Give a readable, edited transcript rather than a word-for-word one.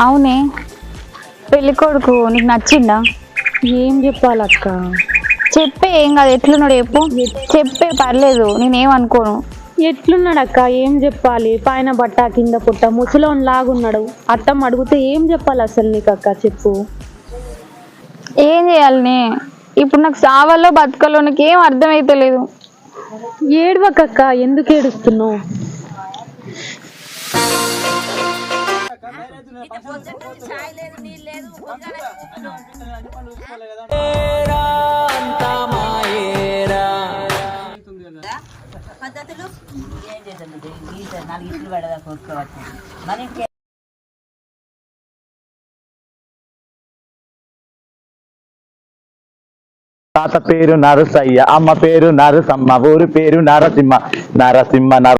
అవునే, పెళ్లి కొడుకు నీకు నచ్చిందా? ఏం చెప్పాలక్క? చెప్పే, ఏం కాదు. ఎట్లున్నాడు చెప్పు, చెప్పే, పర్లేదు, నేనేమనుకోను. ఎట్లున్నాడక్క? ఏం చెప్పాలి? పైన బట్ట కింద పుట్ట ముసలోని లాగున్నాడు. అత్తమ్మ అడిగితే ఏం చెప్పాలి అసలు నీకు అక్క? చెప్పు. ఏం చేయాలనే? ఇప్పుడు నాకు సావాలో బతకాలో నాకు ఏం అర్థమైతలేదు. ఏడవకక్క, ఎందుకు ఏడుస్తున్నావు? పద్ధతులు ఏం చేద్దాం, 4 ఇట్లు పడదా కొనుక్కోవచ్చు మరి. తాత పేరు నరసయ్య, అమ్మ పేరు నరసమ్మ, ఊరి పేరు నరసింహ. నరసింహ